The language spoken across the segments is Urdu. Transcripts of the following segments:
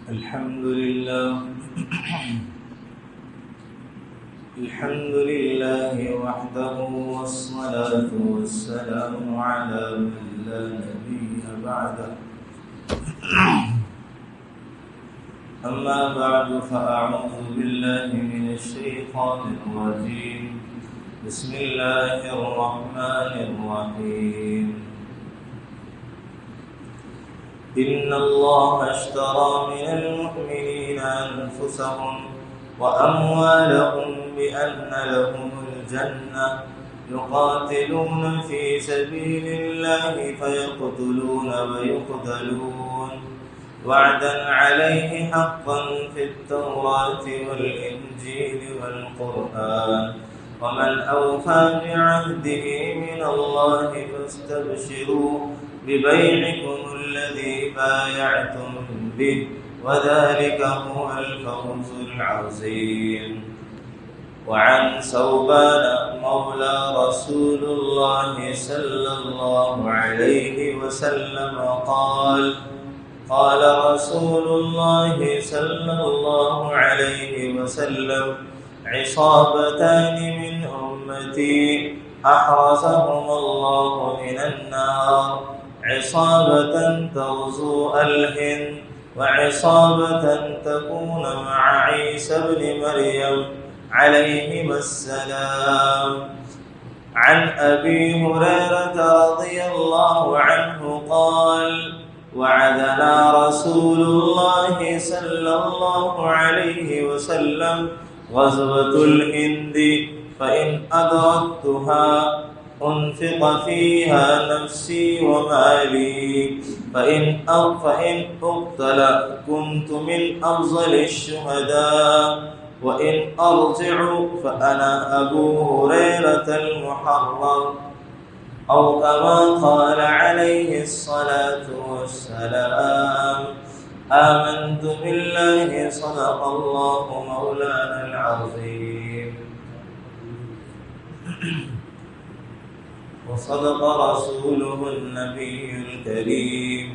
الحمد لله وحده والصلاة والسلام على من لا نبي بعده أما بعد فأعوذ بالله من الشيطان الرجيم بسم الله الرحمن الرحيم إن الله اشترى من المؤمنين أنفسهم وأموالهم بأن لهم الجنة يقاتلون في سبيل الله فيقتلون ويقتلون وعدا عليه حقا في التوراة والإنجيل والقرآن ومن أوفى بعهده من الله فاستبشروا ببيعكم الذي بايعتم به وذلك هو الفوز العظيم. وعن ثوبان مولى رسول الله صلى الله عليه وسلم قال رسول الله صلى الله عليه وسلم عصابتان من أمتي أحرسهم الله من النار عصابة تغزو الهند وعصابة تكون مع عيسى بن مريم عليهما السلام. عن أبي هريرة رضي الله عنه قال وعدنا رسول الله صلى الله عليه وسلم غزوة الهند فإن أدركتها أنفق فيها نفسي ومالي فإن أقتل كنت من أفضل الشهداء وإن أرجع فأنا أبو هريرة المحرر أو كما قال عليه الصلاة والسلام. آمنت بالله صدق الله مولانا العظيم وصدق رسوله النبي الكريم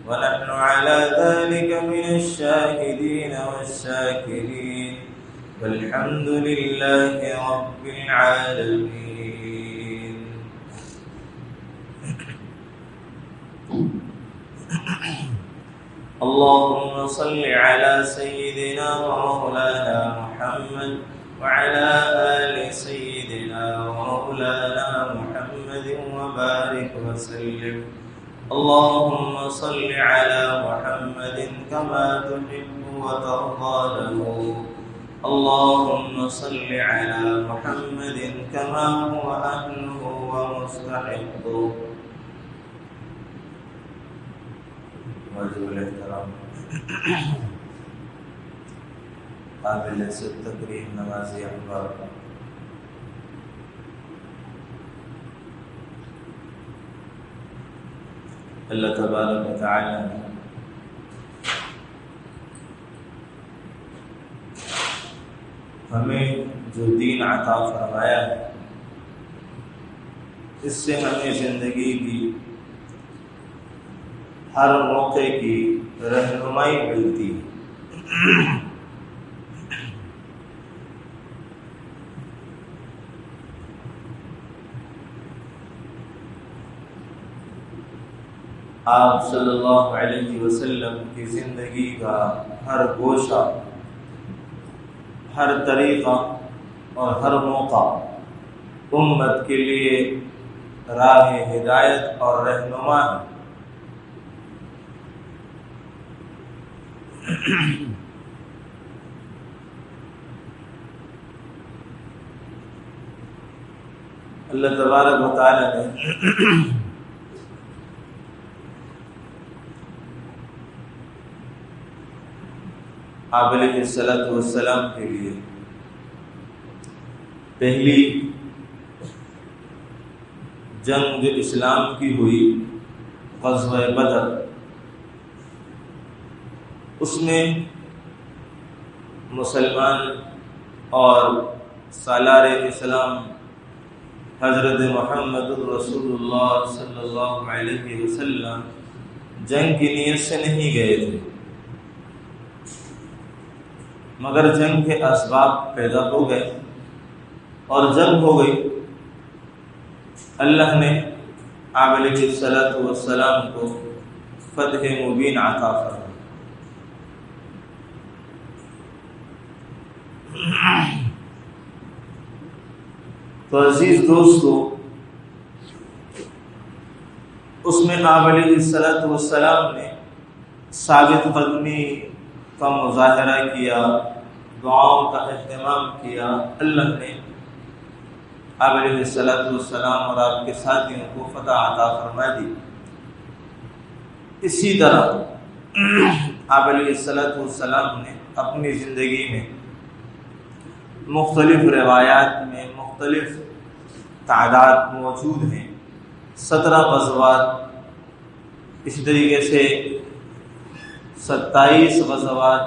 ونحن على ذلك من الشاهدين والشاكرين والحمد لله رب العالمين. اللهم صل على سيدنا ومولانا محمد وعلى آل سيدنا ومولانا محمد وبارك وسلم. اللهم صل على محمد كما تحب وترضى له. اللهم صل على محمد كما هو أهله ومستحقه. واجب الاحترام قابل سے تقریب نوازی احباب اللہ تبارک و تعالی نے ہمیں جو دین عطا فرمایا ہے اس سے ہمیں زندگی کی ہر موقع کی رہنمائی ملتی ہے. آپ صلی اللہ علیہ وسلم کی زندگی کا ہر گوشہ، ہر طریقہ اور ہر موقع امت کے لیے راہ ہدایت اور رہنما ہے. اللہ تبارک و تعالی نے آپ علیہ الصلوۃ والسلام کے لیے پہلی جنگ جو اسلام کی ہوئی غزوہ بدر، اس میں مسلمان اور سالار اسلام حضرت محمد الرسول اللہ صلی اللہ علیہ وسلم جنگ کی نیت سے نہیں گئے تھے، مگر جنگ کے اسباب پیدا ہو گئے اور جنگ ہو گئی۔ اللہ نے آپ علیہ السلام کو فتح مبین عطا فرمائی۔ تو عزیز دوستو، اس میں آپ علیہ السلام نے ثابت قدمی کا مظاہرہ کیا، دعاؤں کا اہتمام کیا۔ اللہ نے آپ علیہ السلام اور آپ کے ساتھیوں کو فتح عطا فرما دی۔ اسی طرح آپ علیہ السلام نے اپنی زندگی میں مختلف روایات میں مختلف تعداد موجود ہیں، 17 غزوات، اسی طریقے سے 27 غزوات،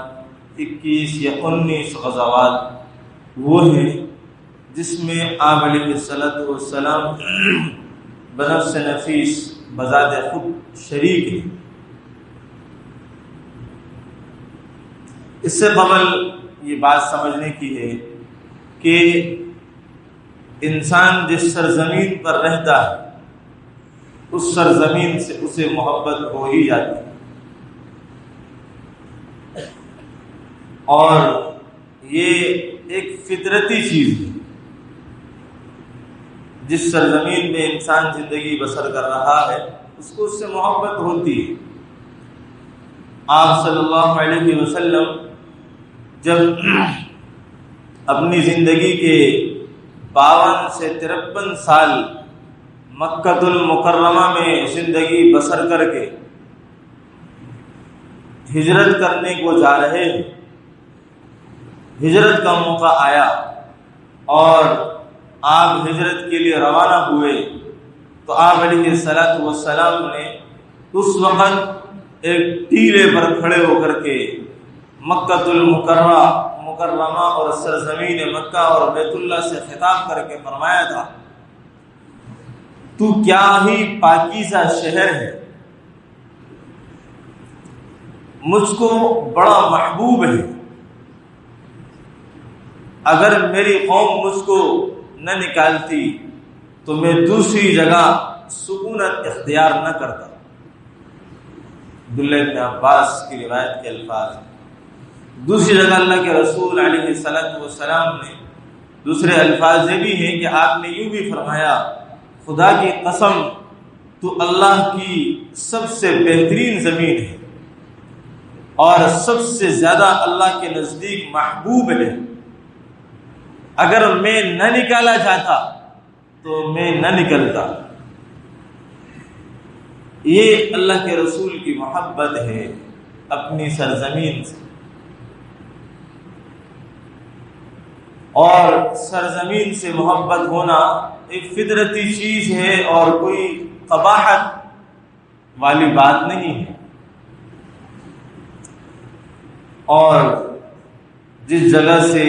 21 یا 19 غزوات وہ ہیں جس میں آپ علیہ السلام بنفس نفیس بذات خود شریک ہیں۔ اس سے قبل یہ بات سمجھنے کی ہے کہ انسان جس سرزمین پر رہتا ہے اس سرزمین سے اسے محبت ہو ہی جاتی ہے، اور یہ ایک فطرتی چیز ہے۔ جس سرزمین میں انسان زندگی بسر کر رہا ہے اس کو اس سے محبت ہوتی ہے۔ آپ صلی اللہ علیہ وسلم جب اپنی زندگی کے 52 سے 53 سال مکہ المکرمہ میں زندگی بسر کر کے ہجرت کرنے کو جا رہے ہیں، ہجرت کا موقع آیا اور آپ ہجرت کے لیے روانہ ہوئے، تو آپ علیہ السلام نے اس وقت ایک ٹیلے پر کھڑے ہو کر کے مکہ المکرمہ اور سرزمین مکہ اور بیت اللہ سے خطاب کر کے فرمایا تھا، تو کیا ہی پاکیزہ شہر ہے، مجھ کو بڑا محبوب ہے، اگر میری قوم مجھ کو نہ نکالتی تو میں دوسری جگہ سکونت اختیار نہ کرتا۔ عبداللہ بن عباس کی روایت کے الفاظ۔ دوسری جگہ اللہ کے رسول علیہ السلام نے دوسرے الفاظ یہ بھی ہیں کہ آپ نے یوں بھی فرمایا، خدا کی قسم تو اللہ کی سب سے بہترین زمین ہے اور سب سے زیادہ اللہ کے نزدیک محبوب ہے، اگر میں نہ نکالا جاتا تو میں نہ نکلتا۔ یہ اللہ کے رسول کی محبت ہے اپنی سرزمین سے، اور سرزمین سے محبت ہونا ایک فطرتی چیز ہے اور کوئی قباحت والی بات نہیں ہے۔ اور جس جگہ سے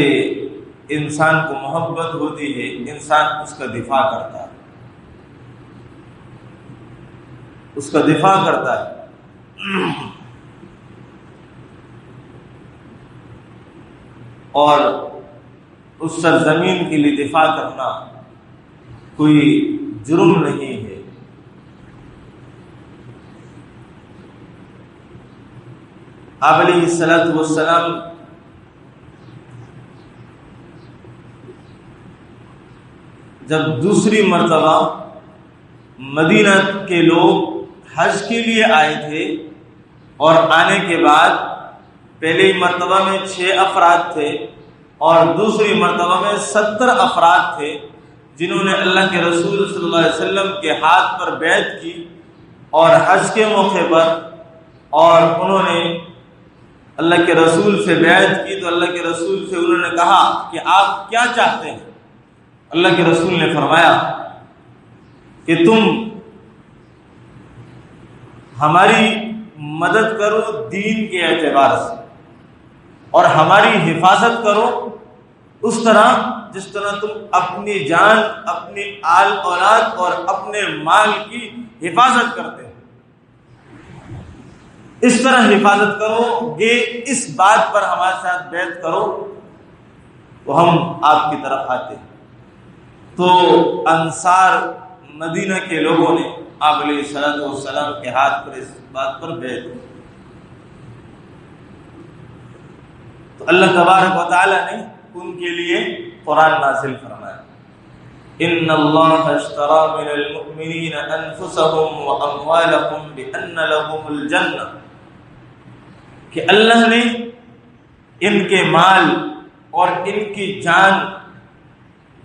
انسان کو محبت ہوتی ہے انسان اس کا دفاع کرتا ہے، اس کا دفاع کرتا ہے، اور اس سرزمین کے لیے دفاع کرنا کوئی جرم نہیں ہے۔ آپ علیہ السلام جب دوسری مرتبہ مدینہ کے لوگ حج کے لیے آئے تھے، اور آنے کے بعد پہلی مرتبہ میں 6 افراد تھے اور دوسری مرتبہ میں 70 افراد تھے جنہوں نے اللہ کے رسول صلی اللہ علیہ وسلم کے ہاتھ پر بیعت کی اور حج کے موقع پر، اور انہوں نے اللہ کے رسول سے بیعت کی تو اللہ کے رسول سے انہوں نے کہا کہ آپ کیا چاہتے ہیں؟ اللہ کے رسول نے فرمایا کہ تم ہماری مدد کرو دین کے اعتبار سے، اور ہماری حفاظت کرو اس طرح جس طرح تم اپنی جان، اپنی آل اولاد اور اپنے مال کی حفاظت کرتے ہو۔ اس طرح حفاظت کرو گے، اس بات پر ہمارے ساتھ بیعت کرو تو ہم آپ کی طرف آتے ہیں۔ تو انصار مدینہ کے لوگوں نے آپ علیہ السلام کے ہاتھ پر اس بات پر بیعت کی۔ تو اللہ تبارک و تعالی نے ان کے لیے قرآن نازل فرمایا، ان اللہ اشترى من المؤمنین انفسهم واموالهم بان لهم الجنہ، کہ اللہ نے ان کے مال اور ان کی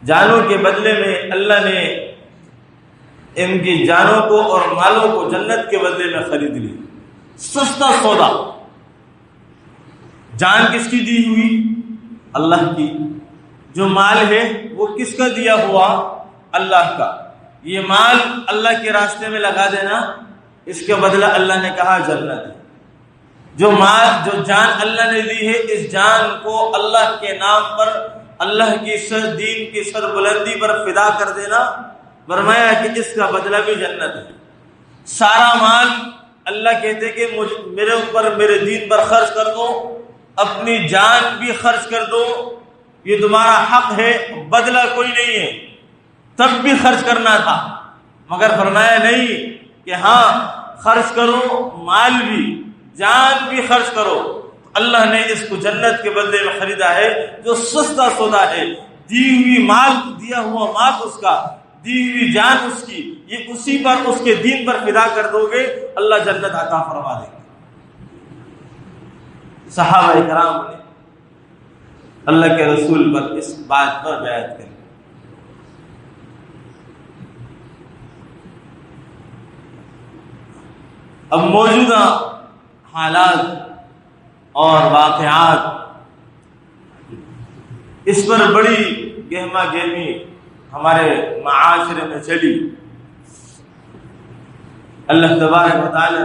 جانوں کے بدلے میں اللہ نے ان کی جانوں کو اور مالوں کو جنت کے بدلے میں خرید لی۔ سستا سودا، جان کس کی دی ہوئی؟ اللہ کی۔ جو مال ہے وہ کس کا دیا ہوا؟ اللہ کا۔ یہ مال اللہ کے راستے میں لگا دینا، اس کا بدلہ اللہ نے کہا جنت ہے۔ جو جان اللہ نے دی ہے، اس جان کو اللہ کے نام پر، اللہ کی دین کی سربلندی پر فدا کر دینا، فرمایا کہ اس کا بدلہ بھی جنت ہے۔ سارا مال اللہ کہتے کہ میرے اوپر، میرے دین پر خرچ کر دو، اپنی جان بھی خرچ کر دو، یہ تمہارا حق ہے، بدلہ کوئی نہیں ہے۔ تب بھی خرچ کرنا تھا، مگر فرمایا نہیں کہ ہاں خرچ کرو، مال بھی، جان بھی خرچ کرو۔ اللہ نے اس کو جنت کے بدلے میں خریدا ہے، جو سستا سودا ہے۔ دی ہوئی مال، دیا ہوا مال اس کا، دی ہوئی جان اس کی، یہ اسی پر، اس کے دین پر فدا کر دو گے، اللہ جنت عطا فرما دے گا۔ صحابہ کرام نے اللہ کے رسول پر اس بات پر بیعت کری۔ اب موجودہ حالات اور واقعات اس پر بڑی گہما گہمی ہمارے معاشرے میں چلی۔ اللہ تبارک و تعالی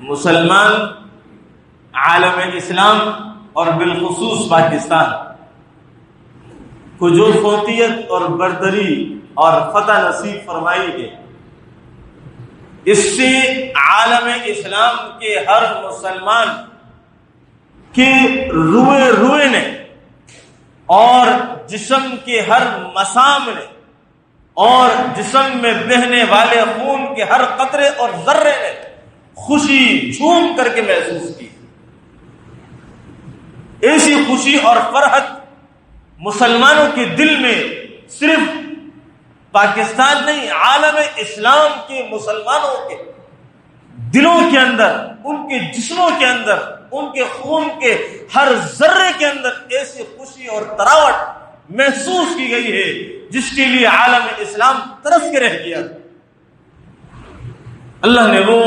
مسلمان عالم اسلام اور بالخصوص پاکستان کو جو فوقیت اور برتری اور فتح نصیب فرمائی ہے، اس سے عالم اسلام کے ہر مسلمان کے روئے نے اور جسم کے ہر مسام نے اور جسم میں بہنے والے خون کے ہر قطرے اور ذرے نے خوشی جھوم کر کے محسوس کی۔ ایسی خوشی اور فرحت مسلمانوں کے دل میں، صرف پاکستان نہیں، عالم اسلام کے مسلمانوں کے دلوں کے اندر، ان کے جسموں کے اندر، ان کے خون کے ہر ذرے کے اندر ایسی خوشی اور تراوٹ محسوس کی گئی ہے جس کے لیے عالم اسلام ترس کے رہ گیا۔ اللہ نے وہ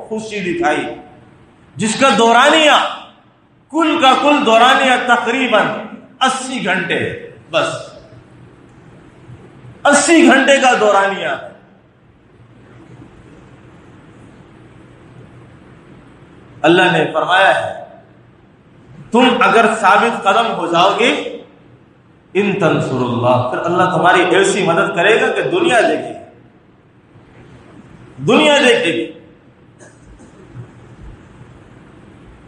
خوشی دکھائی جس کا دورانیہ، کل کا کل دورانیہ تقریباً 80 گھنٹے ہے، بس 80 گھنٹے کا دورانیہ ہے۔ اللہ نے فرمایا ہے تم اگر ثابت قدم ہو جاؤ گے، ان تنصر اللہ، پھر اللہ تمہاری ایسی مدد کرے گا کہ دنیا دیکھے گی، دنیا دیکھے گی۔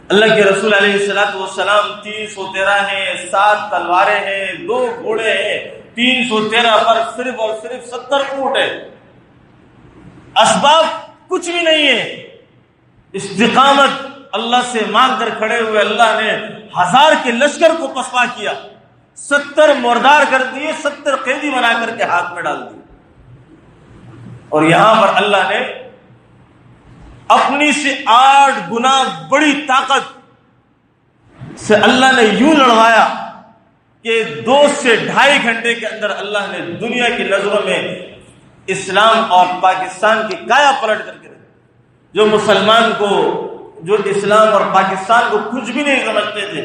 اللہ کے رسول علیہ السلام 313 ہیں، 7 تلواریں ہیں، 2 گھوڑے ہیں، 313 پر صرف اور صرف 70 اونٹ ہے۔ اسباب کچھ بھی نہیں ہے، استقامت اللہ سے مانگ کر کھڑے ہوئے اللہ نے 1000 کے لشکر کو پسپا کیا، 70 مردار کر دیے، 70 قیدی بنا کر کے ہاتھ میں ڈال دیے۔ اور یہاں پر اللہ نے اپنی سے 8 گنا بڑی طاقت سے اللہ نے یوں لڑوایا کہ 2 سے 2.5 گھنٹے کے اندر اللہ نے دنیا کی نظروں میں اسلام اور پاکستان کی کایا پلٹ کر کے رکھی۔ جو مسلمان کو، جو اسلام اور پاکستان کو کچھ بھی نہیں سمجھتے تھے،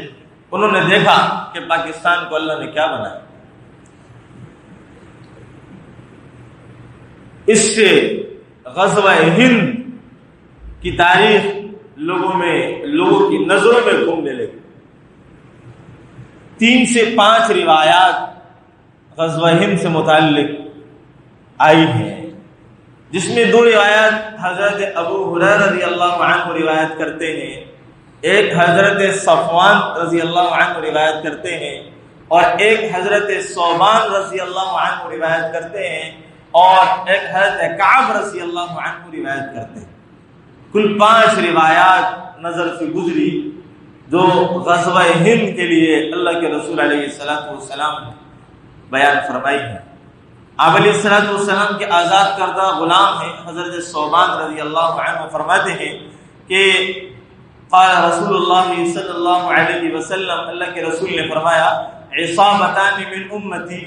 انہوں نے دیکھا کہ پاکستان کو اللہ نے کیا بنایا۔ اس سے غزوہ ہند کی تاریخ لوگوں کی نظروں میں گھومنے لگی۔ 3 سے 5 روایات غزوہ ہند سے متعلق آئی ہیں۔ جس میں دو روایت حضرت ابو ہریرہ رضی اللہ عنہ روایت کرتے ہیں، ایک حضرت صفوان رضی اللہ عنہ روایت کرتے ہیں، اور ایک حضرت ثوبان رضی اللہ عنہ روایت کرتے ہیں، اور ایک حضرت کعب رضی اللہ عنہ روایت کرتے ہیں۔ کل 5 روایات نظر سے گزری جو غزوہ ہند کے لیے اللہ کے رسول علیہ السلام نے بیان فرمائی ہے۔ آپ علیہ السلام کے آزاد کردہ غلام ہیں حضرت ثوبان رضی اللہ عنہ فرماتے ہیں کہ قال رسول اللہ صلی اللہ علیہ وسلم، اللہ کے رسول نے فرمایا عصابتان من امتی،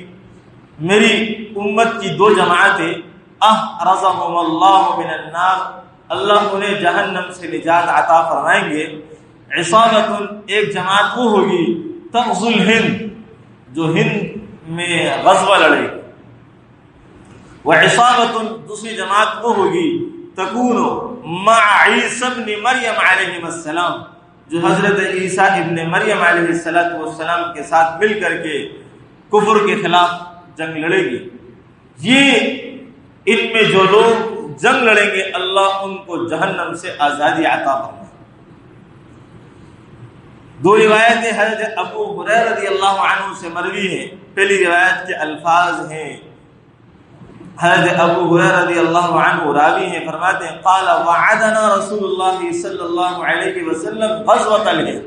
میری امت کی 2 جماعتیں احرزهم اللہ من النار، اللہ انہیں جہنم سے نجات عطا فرمائیں گے۔ عصابت، ایک جماعت وہ ہوگی تغزو الہند، جو ہند میں غزوہ لڑے گی، وعصابت، دوسری جماعت وہ ہوگی تکون مع عیسی ابن مریم علیہ السلام، جو حضرت عیسیٰ ابن مریم علیہ السلام کے ساتھ مل کر کے کفر کے خلاف جنگ لڑے گی۔ یہ ان میں جو لوگ جنگ لڑیں گے اللہ ان کو جہنم سے آزادی عطا فرمائے۔ 2 روایتیں حضرت ابو ہریرہ رضی اللہ عنہ سے مروی ہیں۔ پہلی روایت کے الفاظ ہیں، حضرت ابو ہریرہ رضی اللہ عنہ راوی ہیں، فرماتے ہیں قال وعدنا رسول اللہ صلی اللہ علیہ وسلم غزوۃ الہند،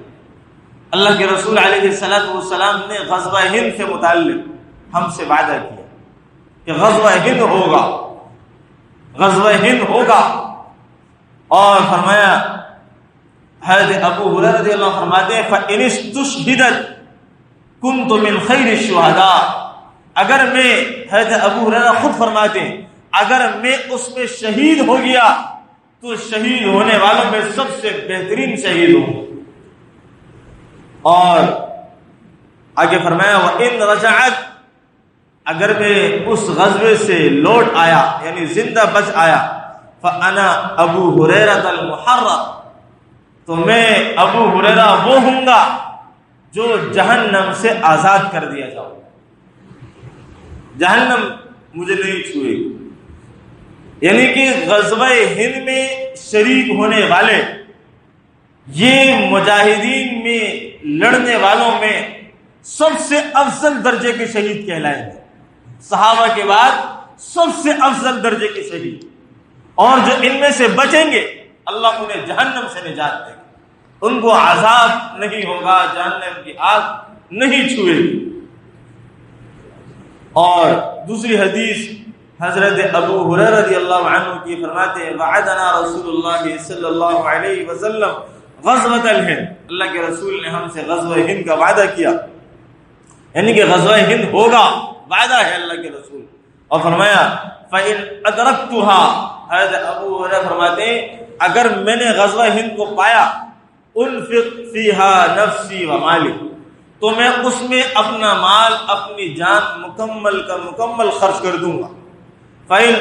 اللہ کے رسول علیہ السلام نے غزوہ ہند سے متعلق ہم سے وعدہ کیا کہ غزوہ ہند ہوگا، غزوہ ہند ہوگا، اور فرمایا حضرت ابو ہریرہ رضی اللہ عنہ فرماتے ہیں فَإِنِ اسْتُشْهِدَتْ كُنْتُ مِنْ خَيْرِ الشُّهَدَاء، اگر میں، حضرت ابو ہریرہ خود فرماتے ہیں اگر میں اس میں شہید ہو گیا تو شہید ہونے والوں میں سب سے بہترین شہید ہوں۔ اور آگے فرمایا وَإِنْ رَجَعَتْ، اگر میں اس غزوے سے لوٹ آیا یعنی زندہ بچ آیا، فَأَنَا أَبُو هُرَيْرَةَ الْمُحَرَّرُ، تو میں ابو ہریرہ وہ ہوں گا جو جہنم سے آزاد کر دیا جاؤں، جہنم مجھے نہیں چھوئے گی۔ یعنی کہ غزوہ ہند میں شریک ہونے والے یہ مجاہدین میں لڑنے والوں میں سب سے افضل درجے کے شہید کہلائیں گے، صحابہ کے بعد سب سے افضل درجے کے شہید، اور جو ان میں سے بچیں گے اللہ انہیں جہنم سے نجات دے گا، ان کو عذاب نہیں ہوگا، جہنم کی آگ نہیں چھوئے گی۔ اور دوسری حدیث حضرت ابو ہریرہ رضی اللہ عنہ کی فرماتے ہیں وعدنا رسول اللہ صلی اللہ علیہ وسلم غزوۃ الہند، اللہ کے رسول نے ہم سے غزوہ ہند کا وعدہ کیا، یعنی کہ غزوہ ہند ہوگا، وعدہ ہے اللہ کے رسول، اور فرمایا فَإِنْ أَدْرَكْتُهَا، حضرت ابو ہریرہ فرماتے ہیں اگر میں نے غزوہ ہند کو پایا انفق فیہا نفسی و مالی، تو میں اس میں اپنا مال اپنی جان مکمل کا مکمل خرچ کر دوں گا۔ فَإِنْ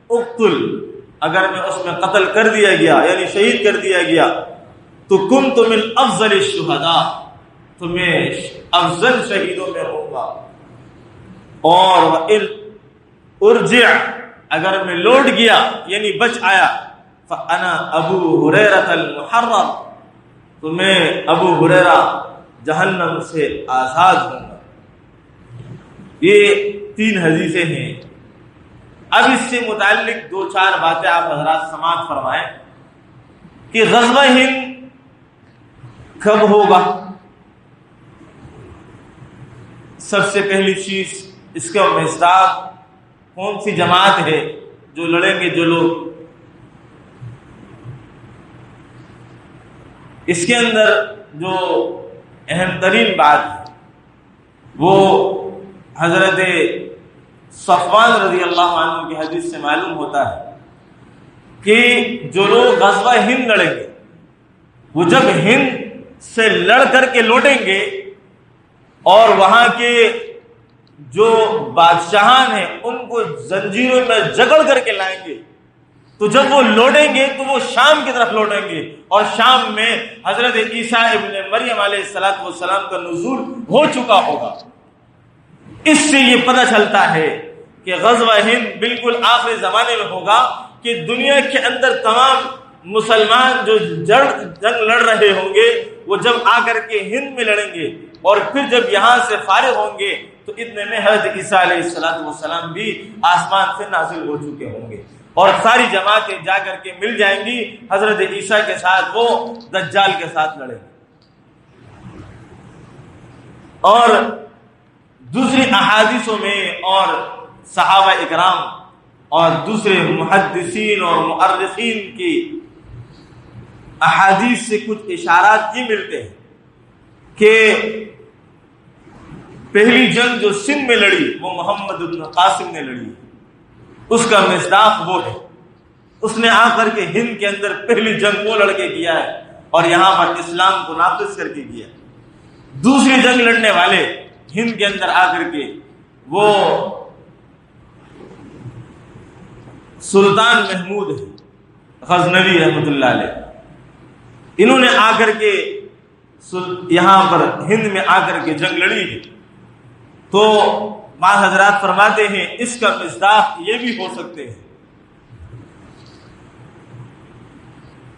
اقتل، اگر میں اس میں قتل کر دیا گیا یعنی شہید کر دیا گیا تو كنت من افضل الشہداء، تو میں افضل شہیدوں میں ہوں گا۔ اور وَإِنْ ارجع، اگر میں لوٹ گیا یعنی بچ آیا، فَأَنَا أَبُو هُرَيْرَةَ الْمُحَرَّرُ، تو میں ابو ہریرہ جہنم سے آزاد ہوں گا۔ یہ 3 حدیثیں ہیں۔ اب اس سے متعلق 2-4 باتیں آپ حضرات سماعت فرمائیں کہ غزوہ ہند کب ہوگا۔ سب سے پہلی چیز اس کا مصداق کون سی جماعت ہے جو لڑیں گے جو لوگ، اس کے اندر جو اہم ترین بات ہے وہ حضرت صفوان رضی اللہ عنہ کی حدیث سے معلوم ہوتا ہے کہ جو لوگ غزوہ ہند لڑیں گے وہ جب ہند سے لڑ کر کے لوٹیں گے اور وہاں کے جو بادشاہان ہیں ان کو زنجیروں میں جکڑ کر کے لائیں گے، تو جب وہ لوٹیں گے تو وہ شام کی طرف لوٹیں گے، اور شام میں حضرت عیسیٰ ابن مریم علیہ السلام کا نزول ہو چکا ہوگا۔ اس سے یہ پتہ چلتا ہے کہ غزوہ ہند بالکل آخری زمانے میں ہوگا کہ دنیا کے اندر تمام مسلمان جو جنگ لڑ رہے ہوں گے وہ جب آ کر کے ہند میں لڑیں گے اور پھر جب یہاں سے فارغ ہوں گے تو اتنے میں حضرت عیسیٰ علیہ السلام بھی آسمان سے نازل ہو چکے ہوں گے اور ساری جماعتیں جا کر کے مل جائیں گی حضرت عیسیٰ کے ساتھ، وہ دجال کے ساتھ لڑیں گے۔ اور دوسری احادیثوں میں اور صحابہ اکرام اور دوسرے محدثین اور مؤرخین کی احادیث سے کچھ اشارات یہ ملتے ہیں کہ پہلی جنگ جو سندھ میں لڑی وہ محمد بن قاسم نے لڑی، اس کا مصداق وہ ہے، اس نے آ کر کے ہند کے اندر پہلی جنگ وہ لڑ کے کیا ہے اور یہاں پر اسلام کو نافذ کر کے کیا۔ دوسری جنگ لڑنے والے ہند کے اندر آ کر کے وہ سلطان محمود ہے غزنوی رحمۃ اللہ علیہ، انہوں نے آ کر کے یہاں پر ہند میں آ کر کے جنگ لڑی ہے۔ تو بعض حضرات فرماتے ہیں اس کا مصداق یہ بھی ہو سکتے ہیں،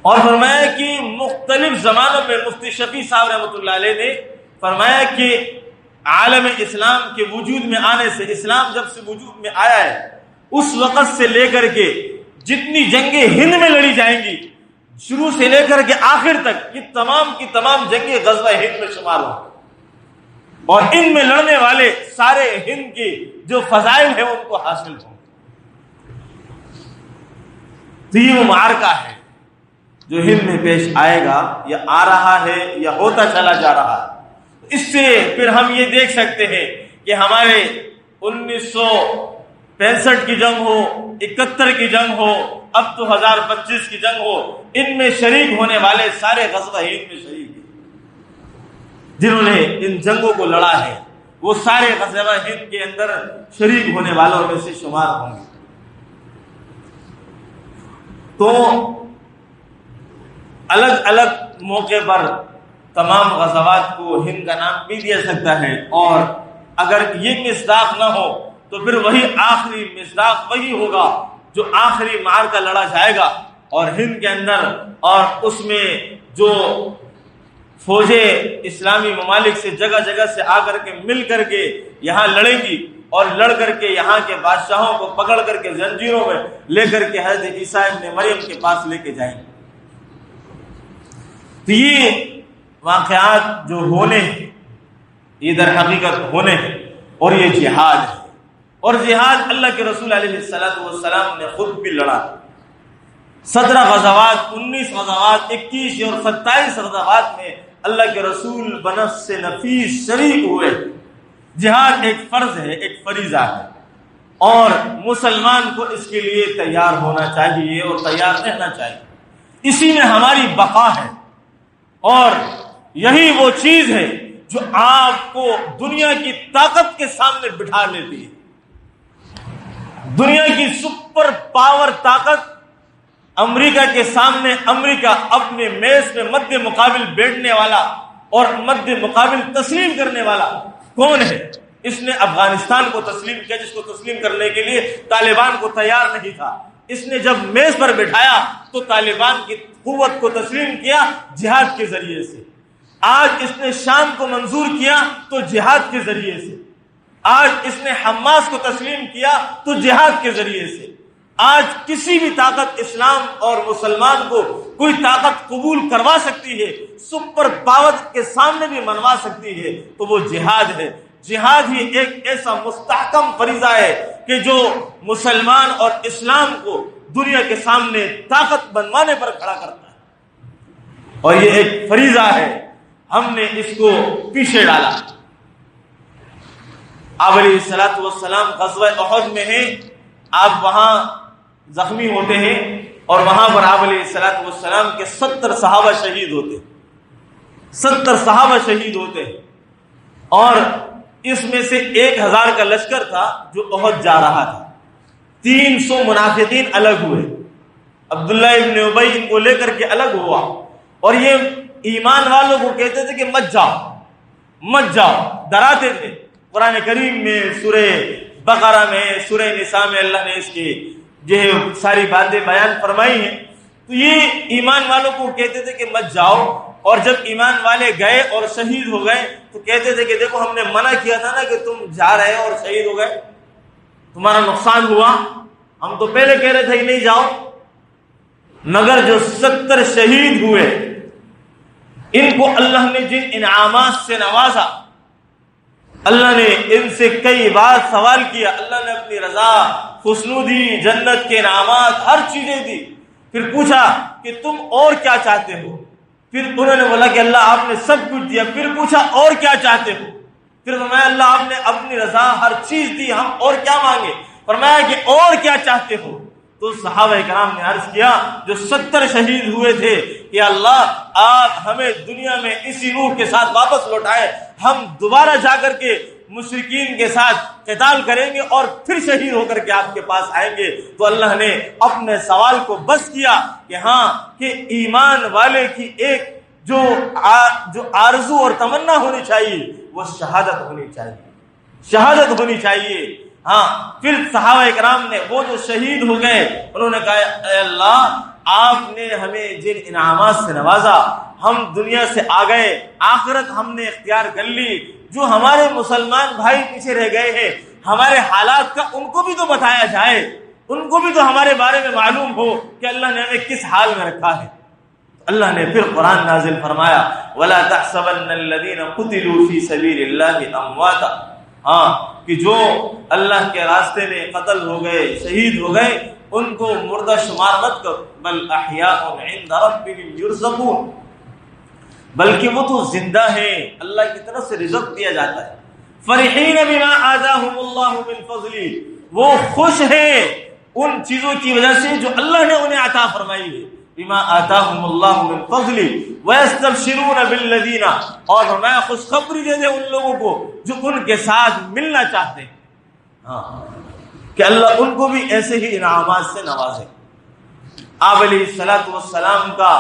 اور فرمایا کہ مختلف زمانوں میں مفتی شفیع صاحب رحمۃ اللہ علیہ نے فرمایا کہ عالم اسلام کے وجود میں آنے سے، اسلام جب سے وجود میں آیا ہے اس وقت سے لے کر کے جتنی جنگیں ہند میں لڑی جائیں گی شروع سے لے کر کے آخر تک، یہ تمام کی تمام جنگیں غزوہ ہند میں شمار ہوں اور ان میں لڑنے والے سارے ہند کی جو فضائل ہیں ان کو حاصل ہوں۔ تو یہ وہ معرکہ ہے جو ہند میں پیش آئے گا یا آ رہا ہے یا ہوتا چلا جا رہا ہے۔ اس سے پھر ہم یہ دیکھ سکتے ہیں کہ ہمارے 1965 کی جنگ ہو، 71 کی جنگ ہو، اب تو 1025 کی جنگ ہو، ان میں شریک ہونے والے سارے غزوہ ہند میں شریک ہیں، جنہوں نے ان جنگوں کو لڑا ہے وہ سارے غزوہ ہند کے اندر شریک ہونے والوں میں سے شمار ہوں گے۔ تو الگ الگ موقع پر تمام غزوات کو ہند کا نام بھی دیا سکتا ہے، اور اگر یہ مصداق نہ ہو تو پھر وہی آخری مصداق وہی ہوگا جو آخری معرکہ لڑا جائے گا اور ہند کے اندر، اور اس میں جو فوجیں اسلامی ممالک سے جگہ جگہ سے آ کر کے مل کر کے یہاں لڑیں گی اور لڑ کر کے یہاں کے بادشاہوں کو پکڑ کر کے زنجیروں میں لے کر کے حضرت عیسیٰ ابن مریم کے پاس لے کے جائیں گے۔ تو یہ واقعات جو ہونے ہیں یہ در حقیقت ہونے ہیں، اور یہ جہاد ہے، اور جہاد اللہ کے رسول علیہ السلام نے خود بھی لڑا۔ 17 غزوات، 19 غزوات، 21 اور 27 غزوات میں اللہ کے رسول بنفس نفیس شریک ہوئے۔ جہاد ایک فرض ہے، ایک فریضہ ہے، اور مسلمان کو اس کے لیے تیار ہونا چاہیے اور تیار رہنا چاہیے، اسی میں ہماری بقا ہے، اور یہی وہ چیز ہے جو آپ کو دنیا کی طاقت کے سامنے بٹھا لیتی ہے۔ دنیا کی سپر پاور طاقت امریکہ کے سامنے، امریکہ اپنے میز میں مد مقابل بیٹھنے والا اور مد مقابل تسلیم کرنے والا کون ہے؟ اس نے افغانستان کو تسلیم کیا، جس کو تسلیم کرنے کے لیے طالبان کو تیار نہیں تھا۔ اس نے جب میز پر بٹھایا تو طالبان کی قوت کو تسلیم کیا جہاد کے ذریعے سے۔ آج اس نے شام کو منظور کیا تو جہاد کے ذریعے سے۔ آج اس نے حماس کو تسلیم کیا تو جہاد کے ذریعے سے۔ آج کسی بھی طاقت اسلام اور مسلمان کو کوئی طاقت قبول کروا سکتی ہے، سپر پاور کے سامنے بھی منوا سکتی ہے، تو وہ جہاد ہے۔ جہاد ہی ایک ایسا مستحکم فریضہ ہے کہ جو مسلمان اور اسلام کو دنیا کے سامنے طاقت بنوانے پر کھڑا کرتا ہے، اور یہ ایک فریضہ ہے، ہم نے اس کو پیچھے ڈالا۔ آپ علیہ الصلوۃ والسلام غزوہ احد میں ہیں، آپ وہاں زخمی ہوتے ہیں، اور وہاں پر آپ علیہ الصلوۃ والسلام کے 70 صحابہ شہید ہوتے ہیں، 70 صحابہ شہید ہوتے ہیں، اور اس میں سے 1000 کا لشکر تھا جو احد جا رہا تھا۔ 300 منافقین الگ ہوئے، عبداللہ ابن ابی ان کو لے کر کے الگ ہوا، اور یہ ایمان والوں کو کہتے تھے کہ مت جاؤ مت جاؤ، ڈراتے تھے۔ قرآن کریم میں سورہ بقرہ میں، سورہ نساء میں اللہ نے اس کی جو ہے ساری باتیں بیان فرمائی ہیں۔ تو یہ ایمان والوں کو کہتے تھے کہ مت جاؤ، اور جب ایمان والے گئے اور شہید ہو گئے تو کہتے تھے کہ دیکھو ہم نے منع کیا تھا نا کہ تم جا رہے اور شہید ہو گئے، تمہارا نقصان ہوا، ہم تو پہلے کہہ رہے تھے کہ نہیں جاؤ۔ مگر جو 70 شہید ہوئے، ان کو اللہ نے جن انعامات سے نوازا، اللہ نے ان سے کئی بار سوال کیا، اللہ نے اپنی رضا، خوشنودی، جنت کے انعامات، ہر چیزیں دی، پھر پوچھا کہ تم اور کیا چاہتے ہو؟ پھر انہوں نے بولا کہ اللہ آپ نے سب کچھ دیا۔ پھر پوچھا اور کیا چاہتے ہو؟ پھر فرمایا اللہ آپ نے اپنی رضا، ہر چیز دی، ہم اور کیا مانگے؟ فرمایا کہ اور کیا چاہتے ہو؟ تو صحابہ کرام نے عرض کیا جو 70 شہید ہوئے تھے کہ اللہ آپ ہمیں دنیا میں اسی روح کے ساتھ واپس لوٹائے، ہم دوبارہ جا کر کے مشرکین کے ساتھ قتال کریں گے اور پھر شہید ہو کر کے آپ کے پاس آئیں گے۔ تو اللہ نے اپنے سوال کو بس کیا کہ ہاں، کہ ایمان والے کی ایک جو آرزو اور تمنا ہونی چاہیے وہ شہادت ہونی چاہیے، شہادت ہونی چاہیے۔ ہاں، پھر صحابہ کرام نے وہ جو شہید ہو گئے انہوں نے کہا اے اللہ آپ نے ہمیں جن انعامات سے نوازا، ہم دنیا سے آ گئے، آخرت ہم نے اختیار کر لی، جو ہمارے مسلمان بھائی پیچھے رہ گئے ہیں ہمارے حالات کا ان کو بھی تو بتایا جائے، ان کو بھی تو ہمارے بارے میں معلوم ہو کہ اللہ نے ہمیں کس حال میں رکھا ہے۔ اللہ نے پھر قرآن نازل فرمایا وَلَا تَحْسَبَنَّ الَّذِينَ قُتِلُوا فِي سَبِيلِ اللَّهِ أَمْوَاتًا، ہاں کہ جو اللہ کے راستے میں قتل ہو گئے، شہید ہو گئے، ان کو مردہ شمار مت کرو، بل احیاء عند ربهم یرزقون، بلکہ وہ تو زندہ ہیں، اللہ کی طرف سے رزق دیا جاتا ہے۔ فرحین بما آتاہم اللہ من فضلہ، وہ خوش ہیں ان چیزوں کی وجہ سے جو اللہ نے انہیں عطا فرمائی ہے، بما آتاہم اللہ من فضلہ ویستبشرون بالذین، اور فرمایا خوشخبری دے دے ان لوگوں کو جو ان کے ساتھ ملنا چاہتے ہیں، ہاں کہ اللہ ان کو بھی ایسے ہی انعامات سے نوازے۔ آپ علیہ الصلوۃ والسلام کا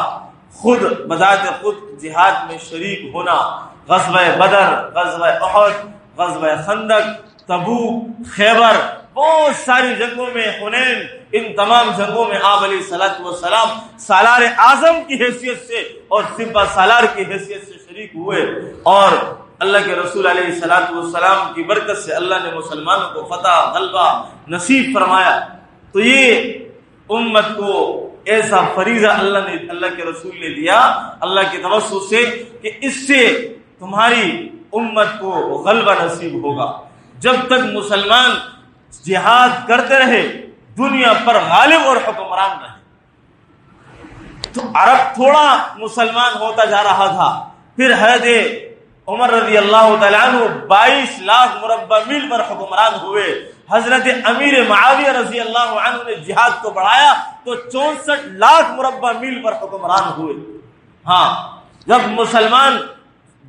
خود بذات خود جہاد میں شریک ہونا، غزوہ بدر، غزوہ احد، غزوہ خندق، تبوک، خیبر، بہت ساری جنگوں میں، حنین، ان تمام جنگوں میں آپ علیہ الصلوۃ والسلام سالار اعظم کی حیثیت سے اور سپہ سالار کی حیثیت سے شریک ہوئے، اور اللہ کے رسول علیہ الصلوۃ والسلام کی برکت سے اللہ نے مسلمانوں کو فتح، غلبہ نصیب فرمایا۔ تو یہ امت کو ایسا فریضہ اللہ کے رسول نے دیا اللہ کے توسط سے کہ اس سے تمہاری امت کو غلبہ نصیب ہوگا۔ جب تک مسلمان جہاد کرتے رہے، دنیا پر غالب اور حکمران رہے۔ تو عرب تھوڑا مسلمان ہوتا جا رہا تھا، پھر حضرت عمر رضی اللہ تعالیٰ عنہ 22 لاکھ مربع میل پر حکمران ہوئے۔ حضرت امیر معاویہ رضی اللہ عنہ نے جہاد کو بڑھایا تو 64 لاکھ مربع میل پر حکمران ہوئے۔ ہاں، جب مسلمان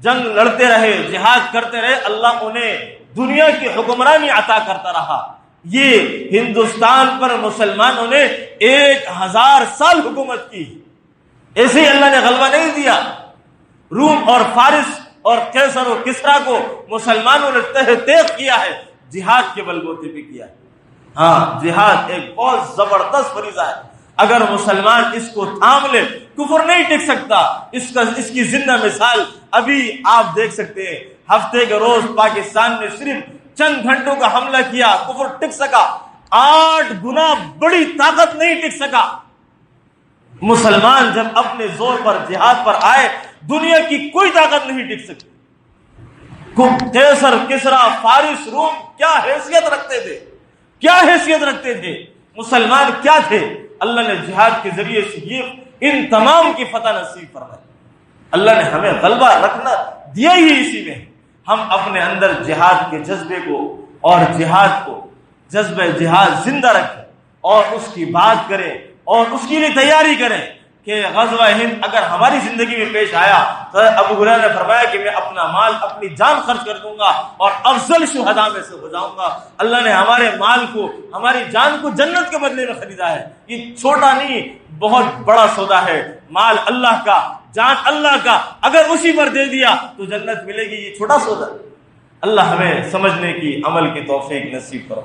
جنگ لڑتے رہے، جہاد کرتے رہے، اللہ انہیں دنیا کی حکمرانی عطا کرتا رہا۔ یہ ہندوستان پر مسلمانوں نے 1000 سال حکومت کی، ایسے ہی اللہ نے غلبہ نہیں دیا۔ روم اور فارس اور قیصر و کسریٰ کو مسلمانوں نے تہ تیغ کیا ہے، جہاد کے بلبوتے پہ کیا ہے۔ ہاں، جہاد ایک بہت زبردست فریضہ ہے، اگر مسلمان اس کو تھام لے کفر نہیں ٹک سکتا۔ اس کی زندہ مثال ابھی آپ دیکھ سکتے ہیں، ہفتے کے روز پاکستان نے صرف چند گھنٹوں کا حملہ کیا، کفر ٹک سکا، 8 گنا بڑی طاقت نہیں ٹک سکا۔ مسلمان جب اپنے زور پر جہاد پر آئے، دنیا کی کوئی طاقت نہیں ٹک سکتی۔ قیصر، کسریٰ، فارس، روم کیا حیثیت رکھتے تھے، کیا حیثیت رکھتے تھے، مسلمان کیا تھے؟ اللہ نے جہاد کے ذریعے سے یہ ان تمام کی فتح نصیب فرمائی۔ اللہ نے ہمیں غلبہ رکھنا دیا ہی اسی میں۔ ہم اپنے اندر جہاد کے جذبے کو اور جہاد کو، جذبہ جہاد زندہ رکھیں اور اس کی بات کریں اور اس کے لیے تیاری کریں کہ غزوہ ہند اگر ہماری زندگی میں پیش آیا تو ابو ہریرہ نے فرمایا کہ میں اپنا مال، اپنی جان خرچ کر دوں گا اور افضل شہداء میں سے ہو جاؤں گا۔ اللہ نے ہمارے مال کو، ہماری جان کو جنت کے بدلے میں خریدا ہے۔ یہ چھوٹا نہیں، بہت بڑا سودا ہے۔ مال اللہ کا، جان اللہ کا، اگر اسی پر دے دیا تو جنت ملے گی، یہ چھوٹا سودا۔ اللہ ہمیں سمجھنے کی، عمل کی توفیق نصیب کرو۔